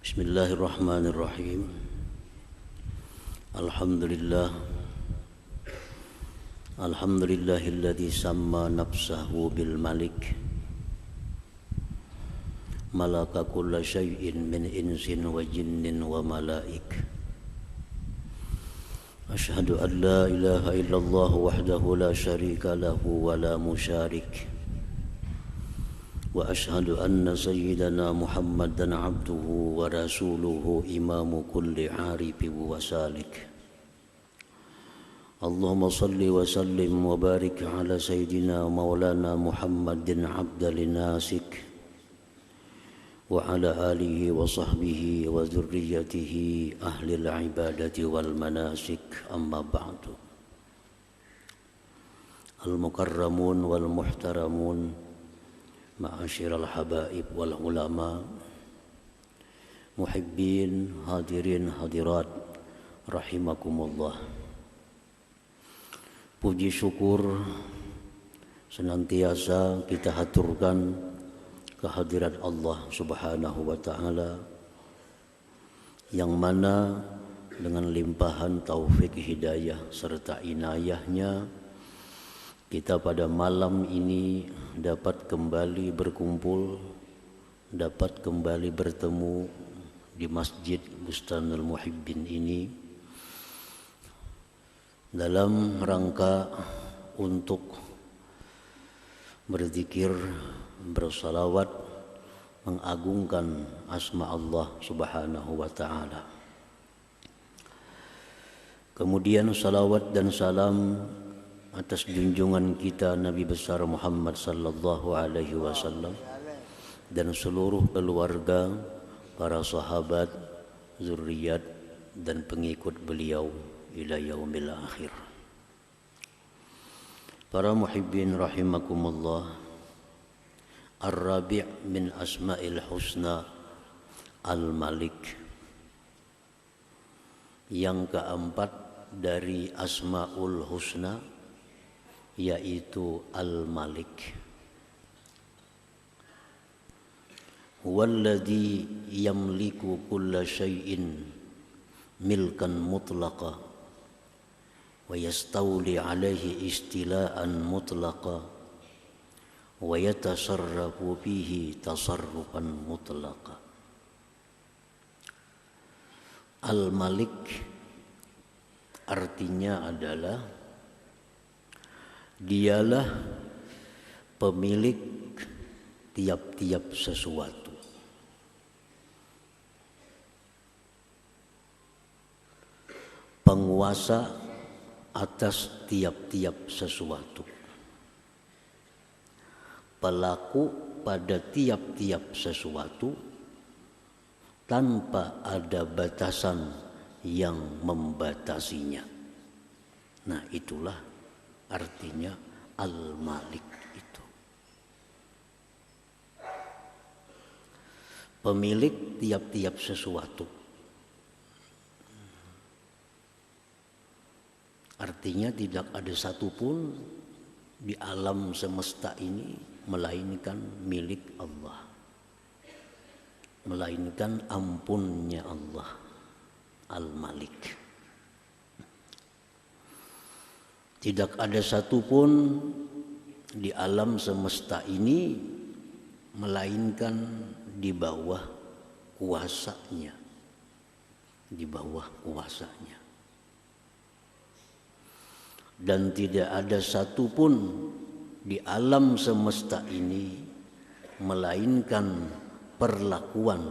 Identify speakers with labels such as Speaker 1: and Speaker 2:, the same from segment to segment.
Speaker 1: Bismillahirrahmanirrahim. Alhamdulillah. Alhamdulillahilladzi samma nafsahu bil malik. Malaka kulla syai'in min insin wa jinnin wa malaik. Ashhadu an la ilaha illallah wahdahu la syarika lahu wa la musyarik. Wa ashhadu anna sayyidana Muhammadan abduhu wa rasuluhu imamu kulli arifin wa salik. Allahumma salli wa sallim wa barik ala sayyidina maulana Muhammadin abdal nasik wa ala alihi wa sahbihi wa dzurriyyatihi ahli al-ibadati wal manasik, amma ba'du. Al-mukarramun wal muhtaramun, ma'asyiral habaib wal ulama, muhibbin, hadirin hadirat rahimakumullah. Puji syukur senantiasa kita haturkan kehadirat Allah Subhanahu wa ta'ala, yang mana dengan limpahan taufik hidayah serta inayahnya, kita pada malam ini dapat kembali berkumpul, dapat kembali bertemu di Masjid Bustanul Muhibbin ini dalam rangka untuk berzikir, bersalawat, mengagungkan asma Allah Subhanahu wa ta'ala. Kemudian salawat dan salam atas junjungan kita Nabi besar Muhammad sallallahu alaihi wasallam dan seluruh keluarga, para sahabat, zuriat dan pengikut beliau ila yaumil akhir. Para muhibbin rahimakumullah, ar-rabi' min asma'il husna al-malik, yang keempat dari asma'ul husna yaitu Al-Malik. Walladzi yamliku kulla syai'in milkan mutlaqa wa yastawli alaihi istila'an mutlaqa wa yatasarrafu fihi tasarrufan mutlaqa. Al-Malik artinya adalah dialah pemilik tiap-tiap sesuatu. Penguasa atas tiap-tiap sesuatu. Pelaku pada tiap-tiap sesuatu tanpa ada batasan yang membatasinya. Nah, itulah artinya Al-Malik itu. Pemilik tiap-tiap sesuatu. Artinya tidak ada satupun di alam semesta ini melainkan milik Allah, melainkan ampunnya Allah, Al-Malik. Tidak ada satupun di alam semesta ini melainkan di bawah kuasanya, di bawah kuasanya. Dan tidak ada satupun di alam semesta ini melainkan perlakuan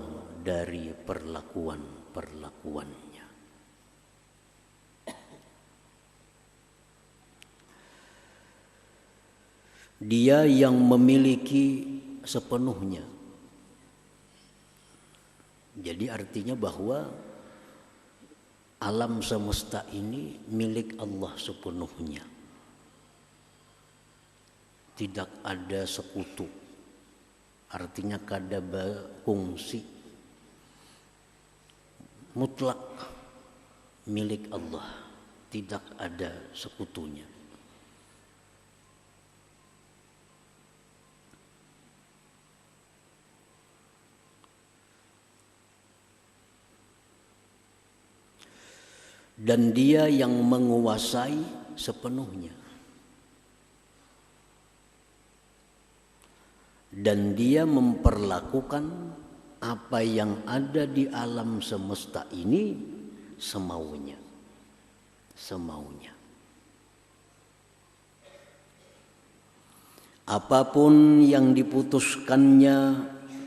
Speaker 1: dari perlakuan-perlakuannya. Dia yang memiliki sepenuhnya. Jadi artinya bahwa alam semesta ini milik Allah sepenuhnya. Tidak ada sekutu. Artinya kada berfungsi. Mutlak milik Allah. Tidak ada sekutunya. dan Dia yang menguasai sepenuhnya. Dan Dia memperlakukan apa yang ada di alam semesta ini semaunya. Apapun yang diputuskannya,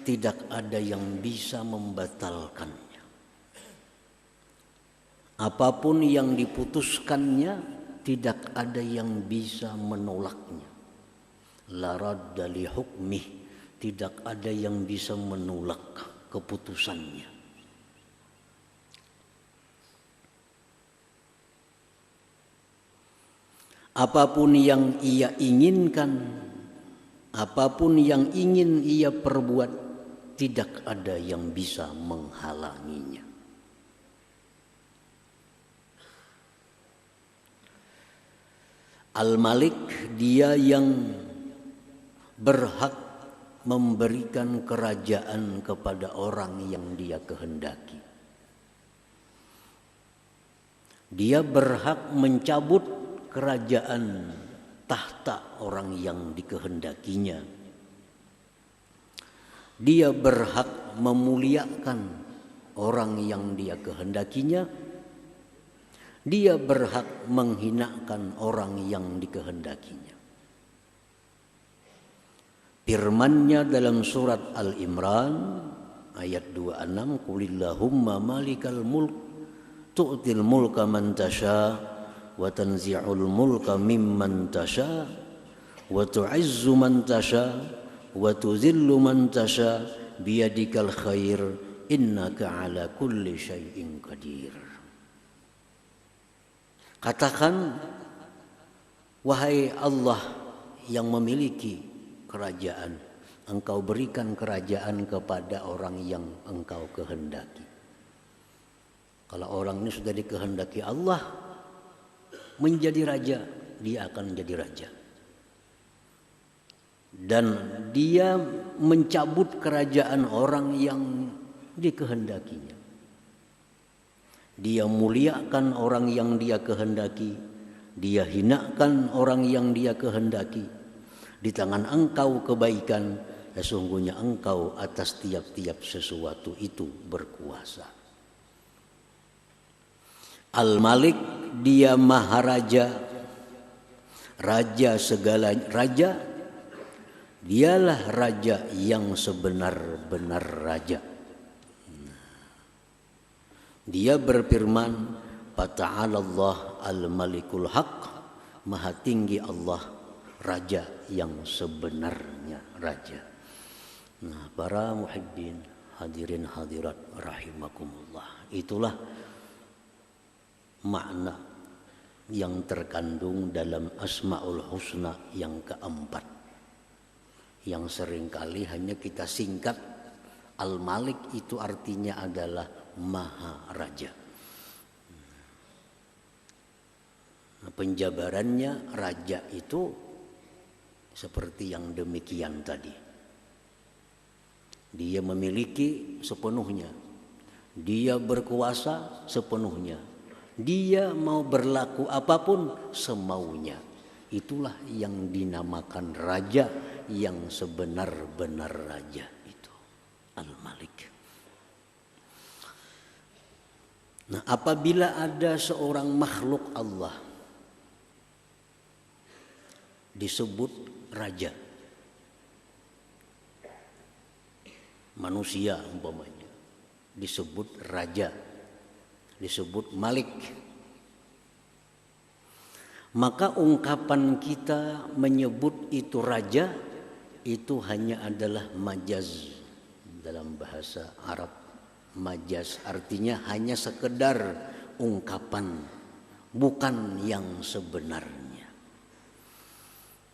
Speaker 1: tidak ada yang bisa membatalkannya. Apapun yang diputuskannya, tidak ada yang bisa menolaknya. La radda li hukmih, tidak ada yang bisa menolak keputusannya. Apapun yang Ia inginkan, apapun yang ingin Ia perbuat, tidak ada yang bisa menghalanginya. Al-Malik, Dia yang berhak memberikan kerajaan kepada orang yang Dia kehendaki. Dia berhak mencabut kerajaan tahta orang yang dikehendakinya. Dia berhak memuliakan orang yang Dia kehendakinya. Dia berhak menghinakan orang yang dikehendakinya. Firman-Nya dalam surat Al-Imran ayat 26, Qulillahumma malikal mulk tu'til mulka man tasha wa tanzi'ul mulka mimman tasha wa tu'izzu man tasha wa tuzillu man tasha biyadikal khair innaka ala kulli syai'in qadir. Katakan, wahai Allah yang memiliki kerajaan, Engkau berikan kerajaan kepada orang yang Engkau kehendaki. Kalau orang ini sudah dikehendaki Allah menjadi raja, dia akan menjadi raja. Dan Dia mencabut kerajaan orang yang dikehendakinya. Dia muliakan orang yang Dia kehendaki, Dia hinakan orang yang Dia kehendaki. Di tangan Engkau kebaikan, sesungguhnya Engkau atas tiap-tiap sesuatu itu berkuasa. Al-Malik, Dia Maharaja, Raja segala raja. Dialah Raja yang sebenar-benar Raja. Dia berfirman, Fata'alallah al-malikul haq, maha tinggi Allah, Raja yang sebenarnya Raja. Nah, para muhibbin, hadirin hadirat rahimakumullah, itulah makna yang terkandung dalam Asmaul Husna yang keempat, yang seringkali hanya kita singkat Al-Malik. Itu artinya adalah Maha Raja. Nah, penjabarannya raja itu seperti yang demikian tadi. Dia memiliki sepenuhnya, Dia berkuasa sepenuhnya, Dia mau berlaku apapun semaunya. Itulah yang dinamakan raja yang sebenar-benar raja itu, Al-Malik. Nah, apabila ada seorang makhluk Allah disebut raja, manusia umpamanya disebut raja, disebut malik, maka ungkapan kita menyebut itu raja itu hanya adalah majaz. Dalam bahasa Arab, majaz artinya hanya sekedar ungkapan, bukan yang sebenarnya.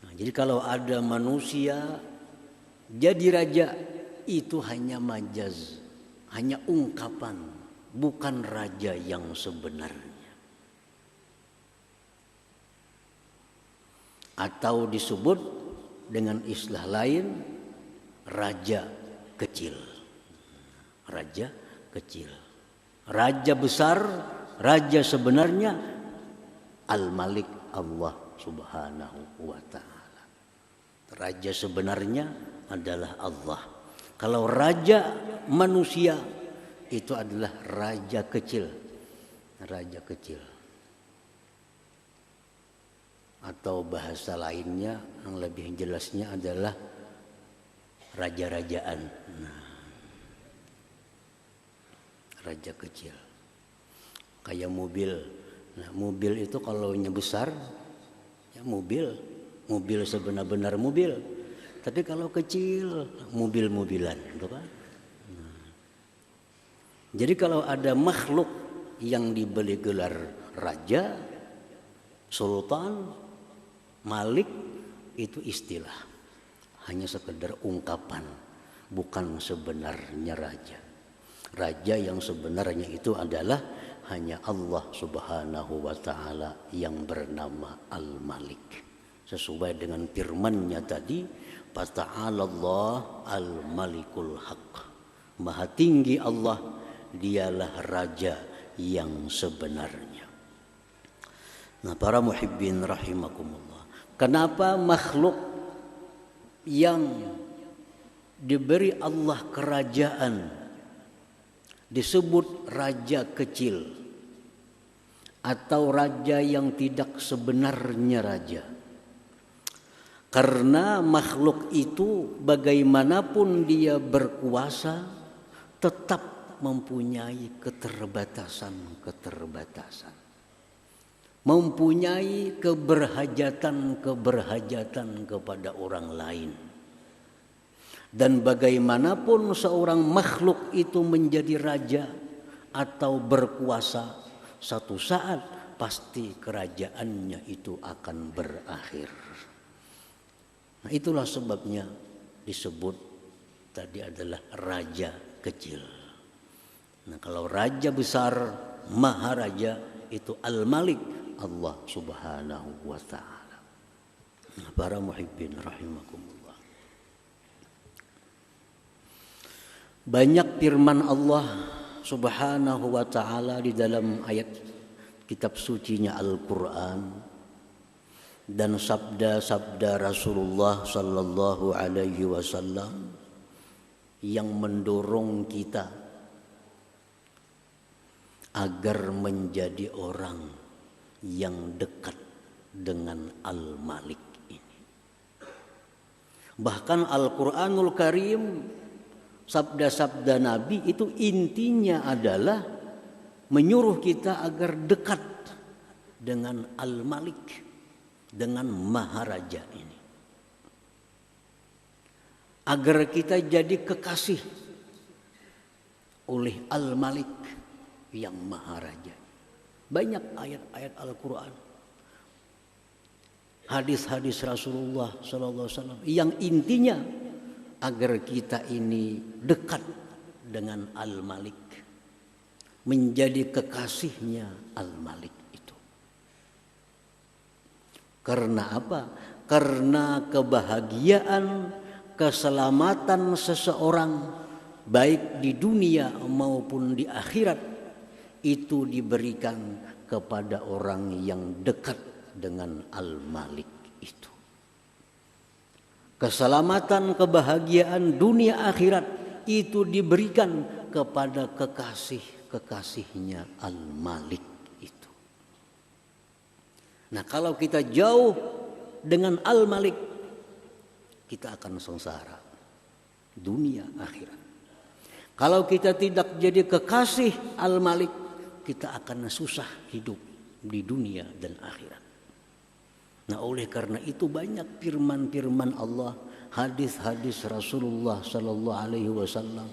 Speaker 1: Nah, jadi kalau ada manusia jadi raja, itu hanya majaz, hanya ungkapan, bukan raja yang sebenarnya. Atau disebut dengan istilah lain, raja kecil. Raja kecil. Raja besar raja sebenarnya Al-Malik, Allah Subhanahu wa ta'ala. Raja sebenarnya adalah Allah. Kalau raja manusia itu adalah raja kecil. Raja kecil. Atau bahasa lainnya yang lebih jelasnya adalah raja-rajaan. Nah, raja kecil. Kayak mobil. Nah, mobil itu kalau besar ya mobil sebenar-benar mobil. Tapi kalau kecil mobil-mobilan, gitu kan? Nah. Jadi kalau ada makhluk yang diberi gelar raja, sultan, malik, itu istilah. Hanya sekedar ungkapan, bukan sebenarnya raja. Raja yang sebenarnya itu adalah hanya Allah Subhanahu wa ta'ala yang bernama Al-Malik. Sesuai dengan firman-Nya tadi, Fata'alallah Al-Malikul Haq. Maha tinggi Allah, dialah raja yang sebenarnya. Nah, para muhibbin rahimakumullah. Kenapa makhluk yang diberi Allah kerajaan disebut raja kecil atau raja yang tidak sebenarnya raja? Karena makhluk itu bagaimanapun dia berkuasa tetap mempunyai keterbatasan. Mempunyai keberhajatan kepada orang lain. Dan bagaimanapun seorang makhluk itu menjadi raja atau berkuasa, satu saat pasti kerajaannya itu akan berakhir. Nah, itulah sebabnya disebut tadi adalah raja kecil. Nah, kalau raja besar, maharaja itu Al-Malik, Allah Subhanahu wa ta'ala. Nah, para muhibbin rahimakumullah. Banyak firman Allah Subhanahu wa ta'ala di dalam ayat kitab sucinya Al-Quran dan sabda-sabda Rasulullah sallallahu alaihi wasallam yang mendorong kita agar menjadi orang yang dekat dengan Al-Malik ini. Bahkan Al-Quranul Karim, sabda-sabda Nabi itu intinya adalah menyuruh kita agar dekat dengan Al-Malik, dengan maharaja ini. Agar kita jadi kekasih oleh Al-Malik yang maharaja. Banyak ayat-ayat Al-Quran, hadis-hadis Rasulullah SAW yang intinya agar kita ini dekat dengan Al-Malik, menjadi kekasihnya Al-Malik itu. Karena apa? Karena kebahagiaan, keselamatan seseorang baik di dunia maupun di akhirat itu diberikan kepada orang yang dekat dengan Al-Malik itu. Keselamatan, kebahagiaan dunia akhirat itu diberikan kepada kekasih-kekasihnya Al-Malik itu. Nah, kalau kita jauh dengan Al-Malik, kita akan sengsara dunia akhirat. Kalau kita tidak jadi kekasih Al-Malik, kita akan susah hidup di dunia dan akhirat. Nah, oleh karena itu banyak firman-firman Allah, hadis-hadis Rasulullah sallallahu alaihi wasallam,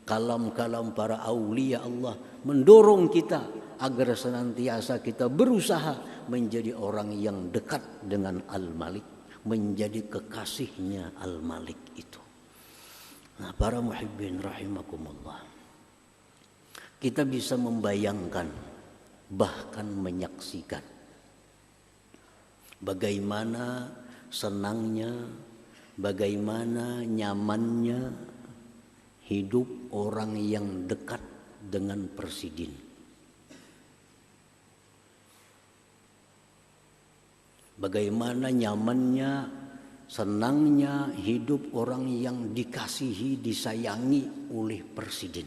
Speaker 1: kalam-kalam para aulia Allah mendorong kita agar senantiasa kita berusaha menjadi orang yang dekat dengan Al-Malik, menjadi kekasihnya Al-Malik itu. Nah, para muhibbin rahimakumullah, kita bisa membayangkan, bahkan menyaksikan bagaimana senangnya, bagaimana nyamannya hidup orang yang dekat dengan presiden. Bagaimana nyamannya, senangnya hidup orang yang dikasihi, disayangi oleh presiden.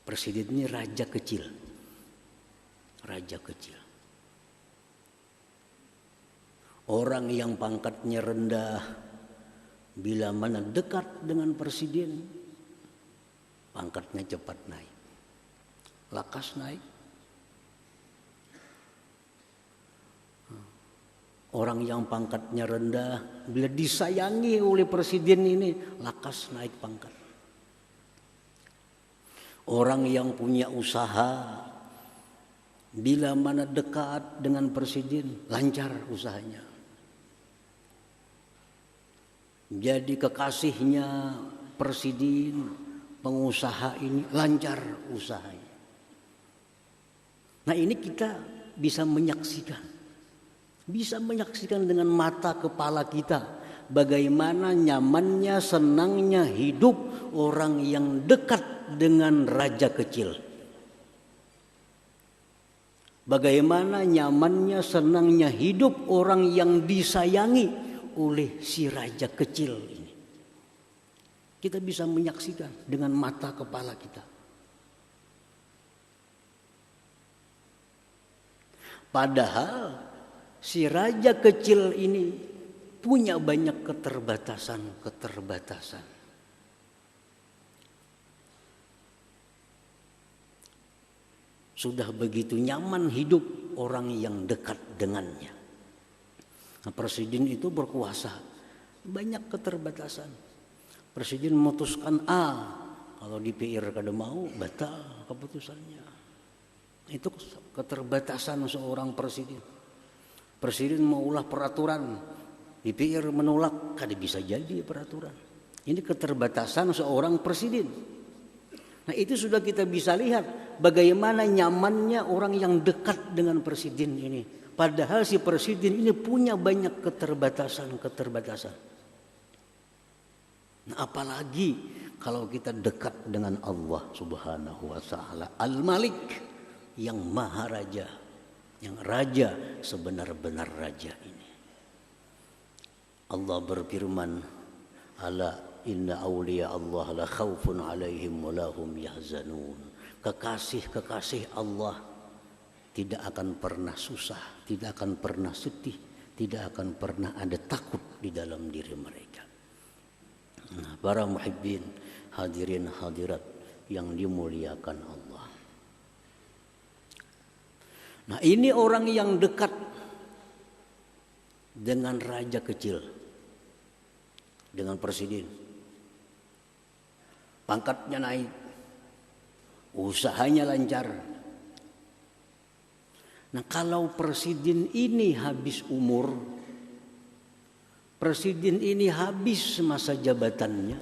Speaker 1: Presiden ini raja kecil. Raja kecil. Orang yang pangkatnya rendah, bila mana dekat dengan presiden, pangkatnya cepat naik. Lakas naik. Orang yang pangkatnya rendah, bila disayangi oleh presiden ini, lakas naik pangkat. Orang yang punya usaha, bila mana dekat dengan presiden, lancar usahanya. Jadi kekasihnya presiden, pengusaha ini lancar usahanya. Nah ini kita bisa menyaksikan dengan mata kepala kita bagaimana nyamannya, senangnya hidup orang yang dekat dengan raja kecil. Bagaimana nyamannya, senangnya hidup orang yang disayangi oleh si raja kecil ini. Kita bisa menyaksikan dengan mata kepala kita. Padahal si raja kecil ini punya banyak keterbatasan. Sudah begitu nyaman hidup orang yang dekat dengannya. Nah, presiden itu berkuasa, banyak keterbatasan. Presiden memutuskan A, kalau DPR kada mau, batal keputusannya. Itu keterbatasan seorang presiden. Presiden mau ulah peraturan, DPR menolak, kada bisa jadi peraturan. Ini keterbatasan seorang presiden. Nah itu sudah kita bisa lihat bagaimana nyamannya orang yang dekat dengan presiden ini. Padahal si presiden ini punya banyak keterbatasan. Nah apalagi kalau kita dekat dengan Allah Subhanahu wa Ta'ala Al-Malik yang Maha Raja, yang raja sebenar-benar raja ini. Allah berfirman, ala inna awliya Allah la khawfun alaihim wa lahum yahzanun. Kekasih-kekasih Allah tidak akan pernah susah, tidak akan pernah sedih, tidak akan pernah ada takut di dalam diri mereka. Nah, para muhibbin, hadirin hadirat yang dimuliakan Allah. Nah, ini orang yang dekat dengan raja kecil, dengan presiden. Pangkatnya naik, usahanya lancar. Nah, kalau presiden ini habis umur, presiden ini habis masa jabatannya,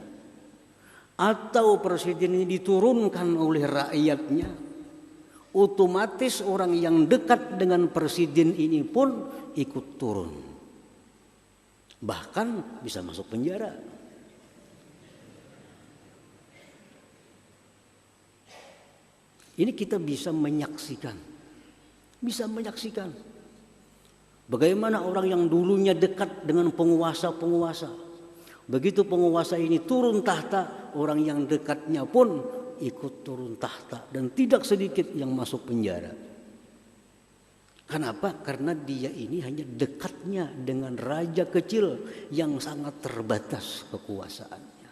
Speaker 1: atau presiden ini diturunkan oleh rakyatnya, otomatis orang yang dekat dengan presiden ini pun ikut turun. Bahkan bisa masuk penjara. Ini kita bisa menyaksikan bagaimana orang yang dulunya dekat dengan penguasa. Begitu penguasa ini turun tahta, orang yang dekatnya pun ikut turun tahta dan tidak sedikit yang masuk penjara. Kenapa? Karena dia ini hanya dekatnya dengan raja kecil yang sangat terbatas kekuasaannya.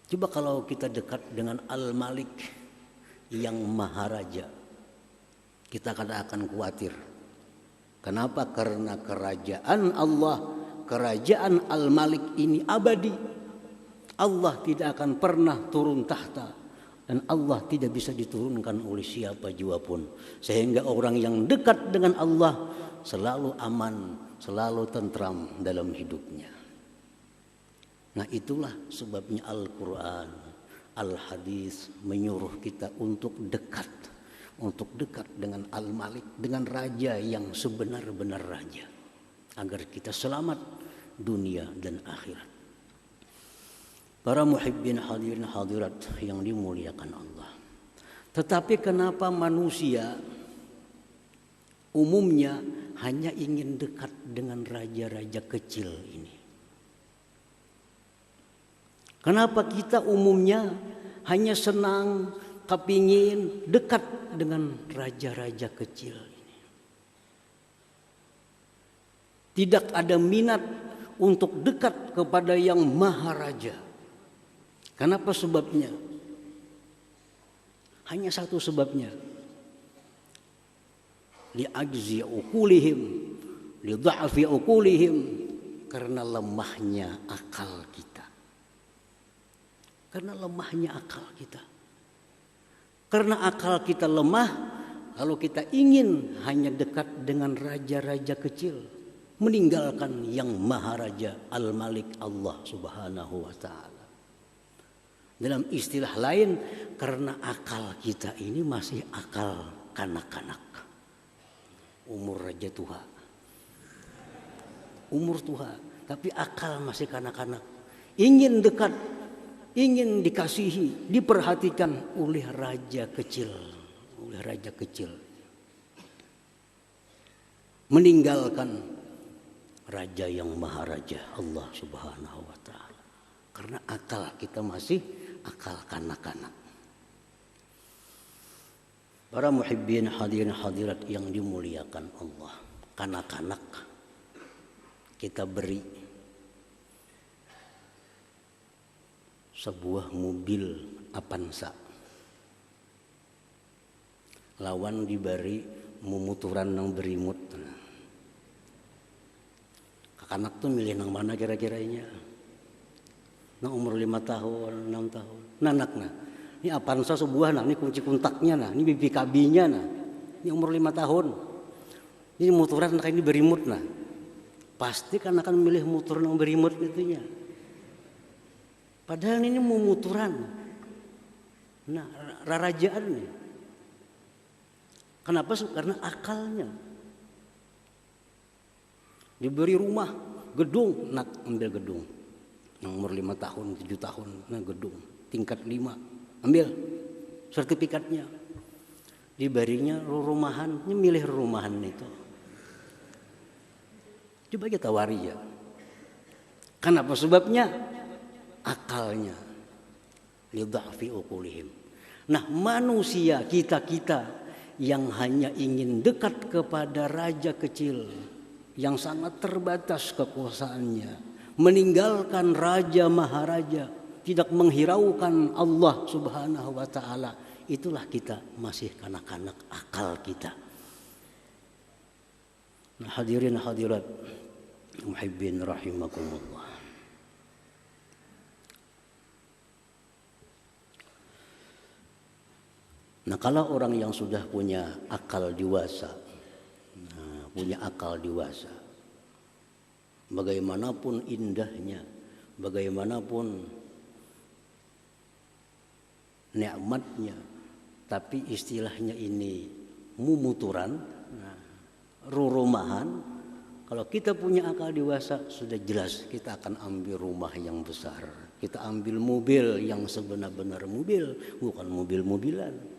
Speaker 1: Coba kalau kita dekat dengan Al-Malik yang Maharaja, kita akan khawatir. Kenapa? Karena kerajaan Allah, kerajaan Al-Malik ini abadi. Allah tidak akan pernah turun tahta. Dan Allah tidak bisa diturunkan oleh siapa jua pun. Sehingga orang yang dekat dengan Allah selalu aman, selalu tentram dalam hidupnya. Nah itulah sebabnya Al-Quran, Al-Hadis menyuruh kita untuk dekat dengan Al-Malik, dengan Raja yang sebenar-benar Raja, agar kita selamat dunia dan akhirat. Para muhibbin hadirin hadirat yang dimuliakan Allah. Tetapi kenapa manusia umumnya hanya ingin dekat dengan raja-raja kecil ini. Kenapa kita umumnya hanya senang, kepingin dekat dengan raja-raja kecil ini? Tidak ada minat untuk dekat kepada yang maharaja. Kenapa sebabnya? Hanya satu sebabnya. Li'ajzi uqulihim, lidha'fi uqulihim, karena lemahnya akal kita. Karena lemahnya akal kita. Karena akal kita lemah, lalu kita ingin hanya dekat dengan raja-raja kecil, meninggalkan yang maharaja Al-Malik Allah Subhanahu wa ta'ala. Dalam istilah lain, karena akal kita ini masih akal kanak-kanak. Umur raja tua, umur tua, tapi akal masih kanak-kanak. Ingin dekat, ingin dikasihi, diperhatikan oleh raja kecil, oleh raja kecil. Meninggalkan raja yang maharaja Allah Subhanahu wa ta'ala. Karena akal kita masih akal kanak-kanak. Para muhibbin hadirin hadirat yang dimuliakan Allah, kanak-kanak kita beri sebuah mobil Avanza, lawan diberi mumuturan nang berimut. Kanak tuh milih nang mana kira-kiranya? Nang umur 5 tahun, 6 tahun, nanak. Ini Avanza sebuah, ini kunci kontaknya, ini BPKB-nya, ini umur 5 tahun. Ini muturan kayak ini berimut, pasti kan akan milih mutur yang berimut itunya. Padahal ini mau muturan, rarajaan nih. Kenapa? Karena akalnya. Diberi rumah, gedung, ambil gedung. Yang umur 5 tahun, 7 tahun, gedung, tingkat 5. Ambil sertifikatnya, diberinya rumahan, ini milih rumahan itu. Coba kita tawari ya. Kenapa sebabnya? Akalnya. Lidha'fi uqulihim. Nah, manusia kita yang hanya ingin dekat kepada raja kecil yang sangat terbatas kekuasaannya, meninggalkan raja maharaja, tidak menghiraukan Allah Subhanahu wa ta'ala, itulah kita masih kanak-kanak akal kita. Nah, hadirin hadirat muhibbin rahimakumullah. Nah, kalau orang yang sudah punya akal dewasa, bagaimanapun indahnya, bagaimanapun nikmatnya, tapi istilahnya ini mumuturan, rumahan. Kalau kita punya akal dewasa, sudah jelas kita akan ambil rumah yang besar, kita ambil mobil yang sebenar-benar mobil, bukan mobil-mobilan.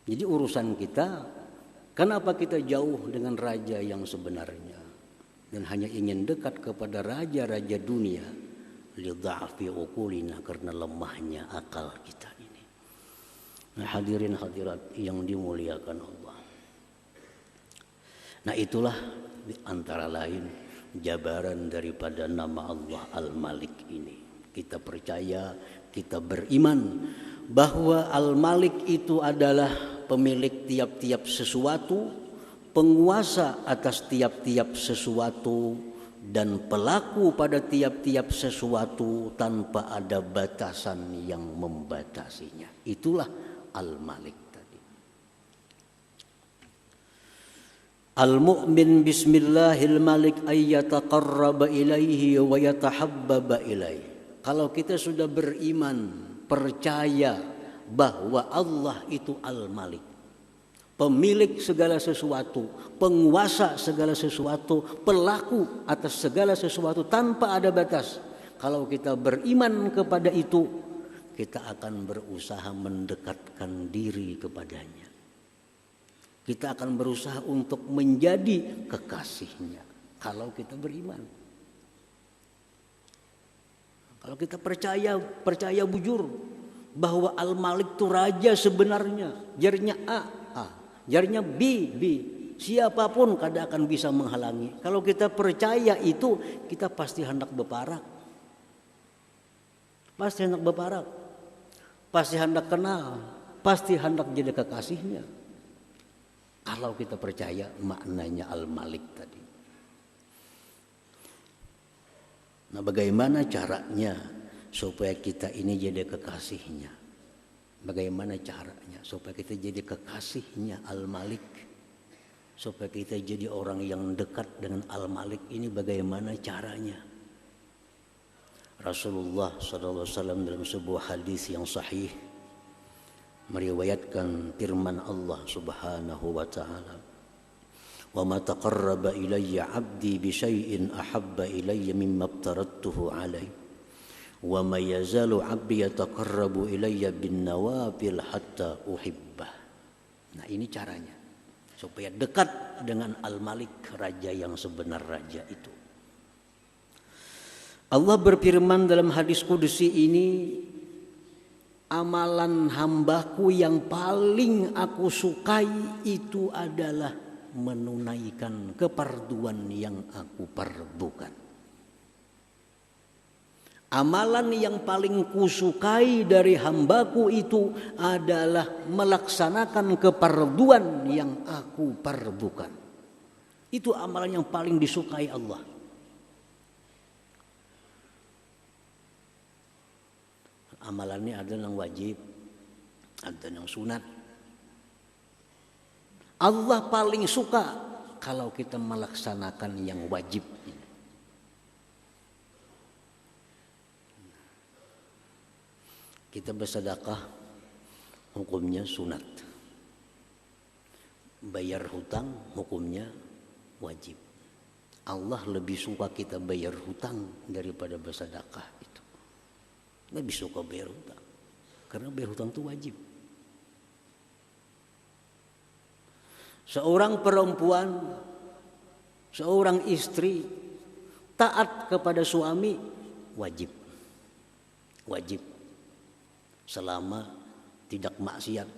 Speaker 1: Jadi urusan kita, kenapa kita jauh dengan raja yang sebenarnya dan hanya ingin dekat kepada raja-raja dunia? Lidha'fi uqulina, karena lemahnya akal kita ini. Nah, hadirin hadirat yang dimuliakan Allah. Nah, itulah di antara lain jabaran daripada nama Allah Al-Malik ini. Kita percaya, kita beriman bahwa Al-Malik itu adalah pemilik tiap-tiap sesuatu, penguasa atas tiap-tiap sesuatu, dan pelaku pada tiap-tiap sesuatu tanpa ada batasan yang membatasinya. Itulah Al-Malik tadi. Al-mu'min bismillahil malik ayyataqarraba ilaihi wa yatahabbaba ilaihi. Kalau kita sudah beriman, percaya bahwa Allah itu Al-Malik, pemilik segala sesuatu, penguasa segala sesuatu, pelaku atas segala sesuatu tanpa ada batas. Kalau kita beriman kepada itu, kita akan berusaha mendekatkan diri kepadanya. Kita akan berusaha untuk menjadi kekasihnya kalau kita beriman. Kalau kita percaya bujur bahwa Al-Malik itu raja sebenarnya, jarinya A, jarinya B. Siapapun kada akan bisa menghalangi. Kalau kita percaya itu, kita pasti hendak berparak. Pasti hendak berparak. Pasti hendak kenal. Pasti hendak jadi kekasihnya. Kalau kita percaya maknanya Al-Malik tadi. Nah, bagaimana caranya supaya kita ini jadi kekasihnya? Bagaimana caranya supaya kita jadi kekasihnya Al-Malik? Supaya kita jadi orang yang dekat dengan Al-Malik ini bagaimana caranya? Rasulullah SAW dalam sebuah hadis yang sahih meriwayatkan firman Allah Subhanahu wa taala, "Wa ma taqarraba ilayya 'abdi bi syai'in ahabba ilayya mimma aftaradtuhu 'alaihi wa ma yazalu 'abdi yataqarrabu ilayya bin nawafil hatta uhibbah." Nah, ini caranya supaya dekat dengan Al-Malik, raja yang sebenar, raja itu. Allah berfirman dalam hadis kudusi ini, amalan hambaku yang paling aku sukai itu adalah menunaikan kefarduan yang aku fardukan. Amalan yang paling kusukai dari hambaku itu adalah melaksanakan kefarduan yang aku fardukan. Itu amalan yang paling disukai Allah. Amalannya ada yang wajib, ada yang sunat. Allah paling suka kalau kita melaksanakan yang wajib. Kita bersedekah, hukumnya sunat. Bayar hutang, hukumnya wajib. Allah lebih suka kita bayar hutang daripada bersedekah itu. Lebih suka bayar hutang, karena bayar hutang itu wajib. Seorang perempuan, seorang istri taat kepada suami wajib. Wajib selama tidak maksiat.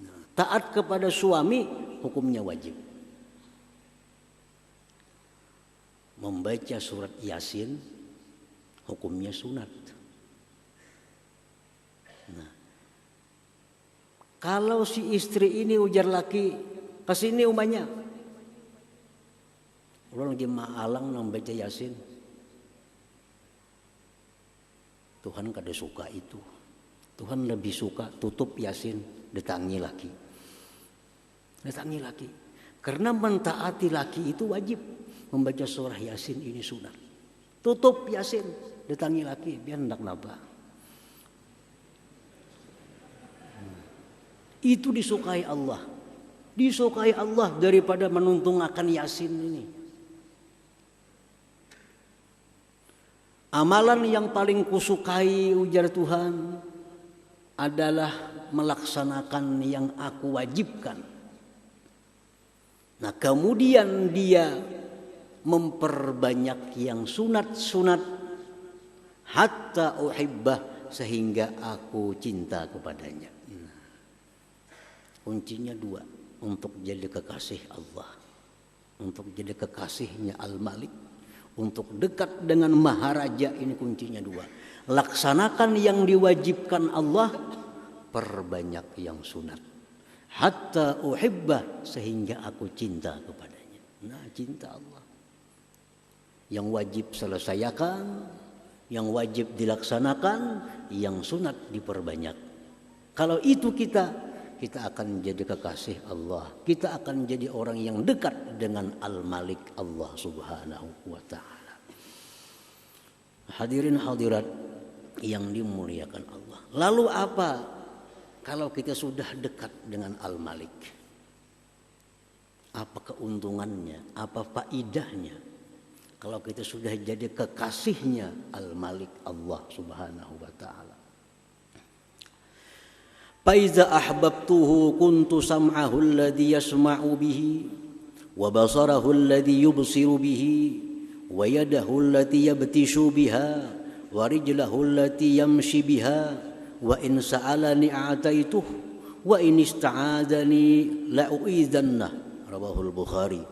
Speaker 1: Nah, taat kepada suami hukumnya wajib. Membaca surat Yasin hukumnya sunat. Nah, kalau si istri ini ujar laki, kesini umanya, orang jemaah alang membaca Yasin, Tuhan kada suka itu. Tuhan lebih suka tutup Yasin, datangi laki. Datangi laki. Karena mentaati laki itu wajib. Membaca surah Yasin ini sunat. Tutup Yasin, datangi laki, biar hendak napa. Itu disukai Allah. Disukai Allah daripada menuntungakan Yasin ini. Amalan yang paling kusukai ujar Tuhan adalah melaksanakan yang aku wajibkan. Nah, kemudian dia memperbanyak yang sunat-sunat hatta uhibbah, sehingga aku cinta kepadanya. Nah, kuncinya dua untuk jadi kekasih Allah, untuk jadi kekasihnya Al-Malik, untuk dekat dengan Maharaja. Ini kuncinya dua. Laksanakan yang diwajibkan Allah, perbanyak yang sunat hatta uhibbah, sehingga aku cinta kepadanya. Nah, cinta Allah. Yang wajib selesaikan, yang wajib dilaksanakan, yang sunat diperbanyak. Kalau itu kita akan jadi kekasih Allah. Kita akan jadi orang yang dekat dengan Al-Malik, Allah Subhanahu wa taala. Hadirin hadirat yang dimuliakan Allah. Lalu apa kalau kita sudah dekat dengan Al-Malik? Apa keuntungannya? Apa faidahnya? Kalau kita sudah jadi kekasihnya Al-Malik Allah Subhanahu wa ta'ala. Faiza ahbabtuhu kuntu sam'ahu alladhi yasma'u bihi wa basarahu alladhi yubsiru bihi wa yadahu allati yabtishu biha wa rijlahu allati yamshi biha wa in sa'alani a'taituh wa in ista'adani la'u'idzannah. Rawahul Bukhari.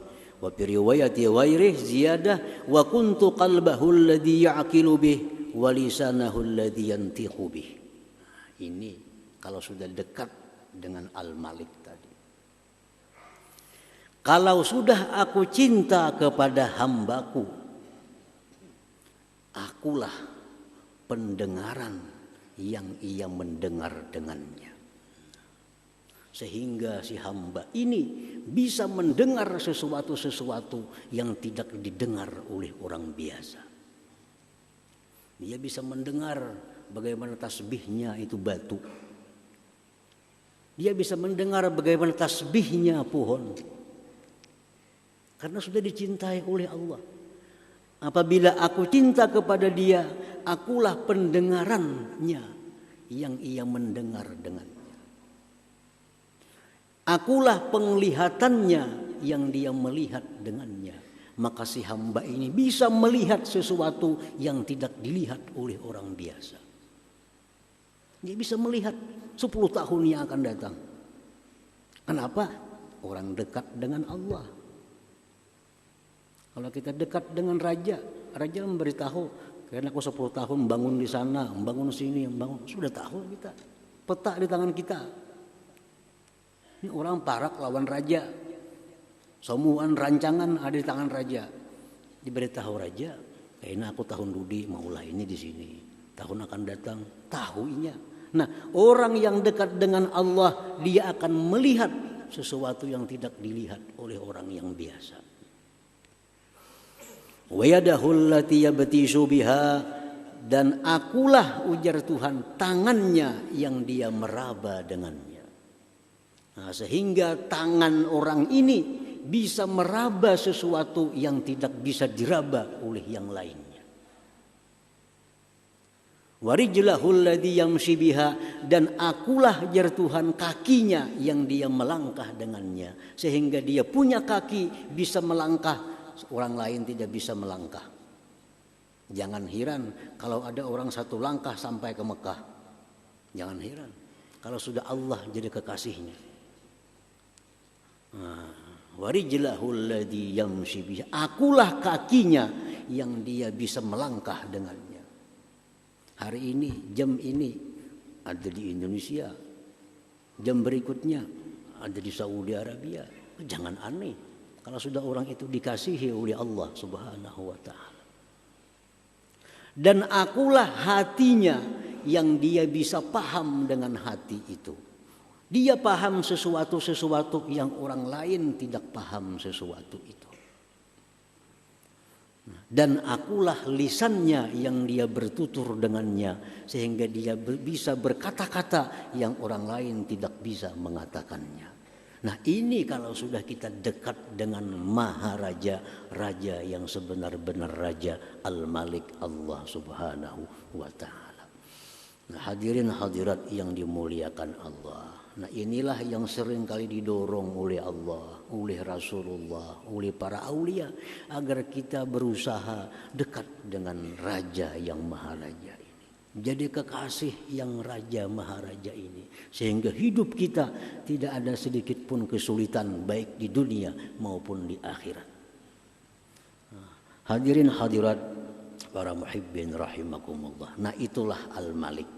Speaker 1: Wa fi riwayati ghairihi ziyadah wa kuntu qalbahu alladhi ya'qilu bih wa lisanahu alladhi yantiqu bih. Ini kalau sudah dekat dengan Al-Malik tadi. Kalau sudah aku cinta kepada hambaku, akulah pendengaran yang ia mendengar dengannya. Sehingga si hamba ini bisa mendengar sesuatu yang tidak didengar oleh orang biasa. Dia bisa mendengar bagaimana tasbihnya itu batu. Dia bisa mendengar bagaimana tasbihnya pohon. Karena sudah dicintai oleh Allah. Apabila aku cinta kepada dia, akulah pendengarannya yang ia mendengar dengannya. Akulah penglihatannya yang dia melihat dengannya. Maka si hamba ini bisa melihat sesuatu yang tidak dilihat oleh orang biasa. Dia bisa melihat 10 tahun yang akan datang. Kenapa? Orang dekat dengan Allah. Kalau kita dekat dengan raja, raja memberitahu, karena aku 10 tahun bangun di sana, bangun sini, bangun, sudah tahu kita. Peta di tangan kita. Ini orang parak lawan raja. Semuaan rancangan ada di tangan raja. Diberitahu raja, kayaknya aku tahun dudi maulah ini di sini. Tahun akan datang, tahunya. Nah, orang yang dekat dengan Allah, dia akan melihat sesuatu yang tidak dilihat oleh orang yang biasa. Wa yadahu allati yabtishu biha, dan akulah, ujar Tuhan, tangannya yang dia meraba dengannya. Nah, sehingga tangan orang ini bisa meraba sesuatu yang tidak bisa diraba oleh yang lainnya. Warijlahul ladzi yamshi biha, dan akulah, jar Tuhan, kakinya yang dia melangkah dengannya, sehingga dia punya kaki bisa melangkah, orang lain tidak bisa melangkah. Jangan heran kalau ada orang satu langkah sampai ke Mekah. Jangan heran kalau sudah Allah jadi kekasihnya. Warijlahul ladzi yamshi biha, akulah kakinya yang dia bisa melangkah dengannya. Hari ini, jam ini ada di Indonesia, jam berikutnya ada di Saudi Arabia. Jangan aneh kalau sudah orang itu dikasihi oleh Allah Subhanahu wa ta'ala. Dan akulah hatinya yang dia bisa paham dengan hati itu. Dia paham sesuatu yang orang lain tidak paham sesuatu itu. Dan akulah lisannya yang dia bertutur dengannya, sehingga dia bisa berkata-kata yang orang lain tidak bisa mengatakannya. Nah, ini kalau sudah kita dekat dengan Maharaja, raja yang sebenar-benar raja, Al-Malik Allah Subhanahu wa ta'ala. Nah, hadirin hadirat yang dimuliakan Allah. Nah, inilah yang sering kali didorong oleh Allah, oleh Rasulullah, oleh para aulia, agar kita berusaha dekat dengan Raja yang Maharaja ini. Jadi kekasih yang Raja Maharaja ini, sehingga hidup kita tidak ada sedikit pun kesulitan, baik di dunia maupun di akhirat. Hadirin hadirat para muhibbin rahimakumullah. Nah, itulah Al-Malik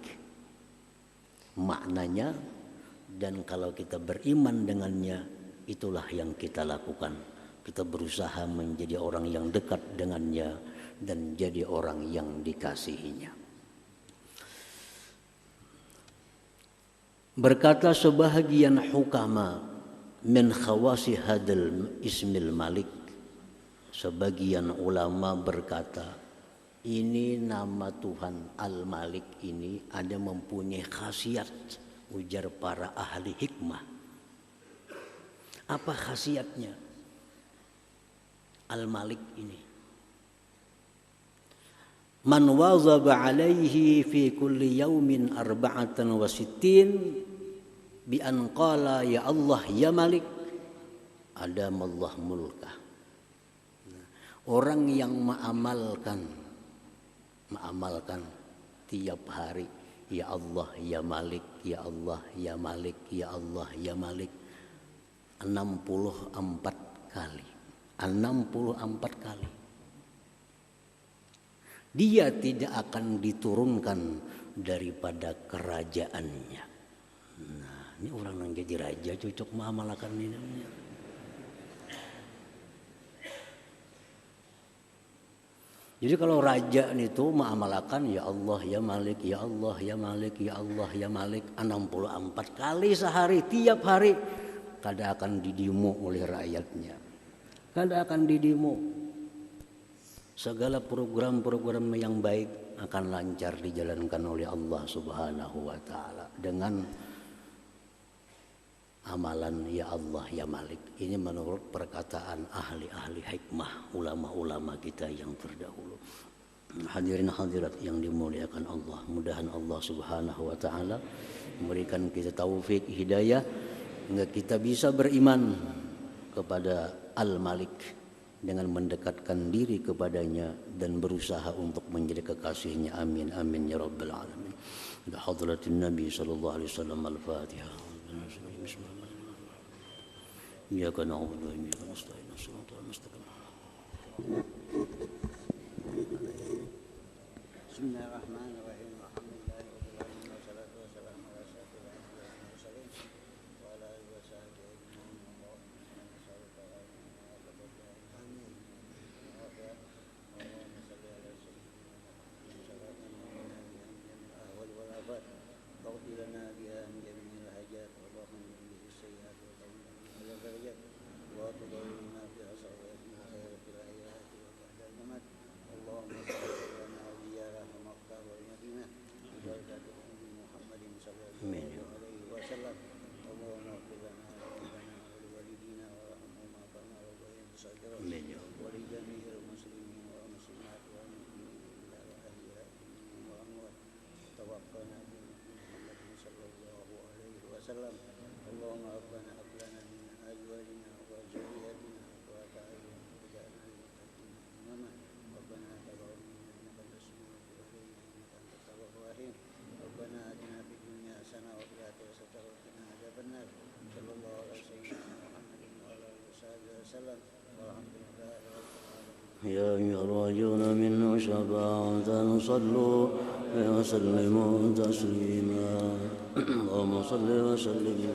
Speaker 1: maknanya. Dan kalau kita beriman dengannya, itulah yang kita lakukan. Kita berusaha menjadi orang yang dekat dengannya dan jadi orang yang dikasihinya. Berkata sebahagian hukama min khawasi hadal ismil malik. Sebagian ulama berkata, ini nama Tuhan Al-Malik ini ada mempunyai khasiat. Ujar para ahli hikmah. Apa khasiatnya Al-Malik ini? Man wazaba alaihi fi kulli yaumin arba'atan wa sittin bi an qala ya Allah ya Malik adamallah mulkah. Orang yang mengamalkan tiap hari ya Allah ya Malik ya Allah ya Malik ya Allah ya Malik 64 kali. Dia tidak akan diturunkan daripada kerajaannya. Nah, ini orang yang jadi raja cocok mengamalkan ini. Jadi kalau raja itu mengamalkan ya Allah ya Malik ya Allah ya Malik ya Allah ya Malik 64 kali sehari tiap hari, kada akan didemo oleh rakyatnya. Kada akan didemo. Segala program-program yang baik akan lancar dijalankan oleh Allah Subhanahu wa taala dengan amalan ya Allah ya Malik. Ini menurut perkataan ahli-ahli hikmah, ulama-ulama kita yang terdahulu. Hadirin hadirat yang dimuliakan Allah, mudahan Allah Subhanahu wa taala memberikan kita taufik hidayah hingga kita bisa beriman kepada Al-Malik dengan mendekatkan diri kepadanya dan berusaha untuk menjadi kekasihnya. Amin amin ya rabbal alamin. Bi hadratin Nabi sallallahu alaihi wasallam. Al-Fatihah. Iyyaka na'budu wa iyyaka nasta'in. Shiratal mustaqim. Bismillahirrahmanirrahim. Alhamdulillahirabbil alamin wassalatu wassalamu ala asyrofil anbiya'i wal mursalin wa ala alihi wa sahbihi ajma'in. Allahumma rabbana hab lana min azwajina wa dhurriyyatina qurrata a'yun waj'alna lil muttaqina imama. Rabbana taqabbal minna innaka antas samiul alim innaka antat tawwabur rahim. Rabbana atina fid dunya hasanah wa fil akhirati hasanah wa qina adzabannar. Sallallahu alaihi Muhammadin wa ala alihi wasallam. Walhamdulillahi rabbil alamin. Ya ayyuhal minna syafa'atan sallu wa sallimu taslima. Allahumma salli wa sallim.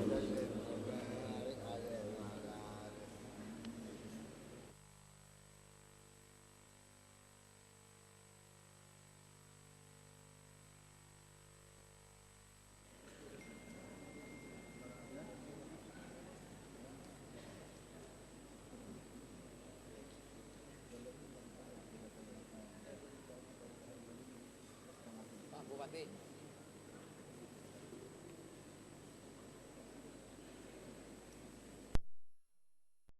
Speaker 2: Pak Bupati.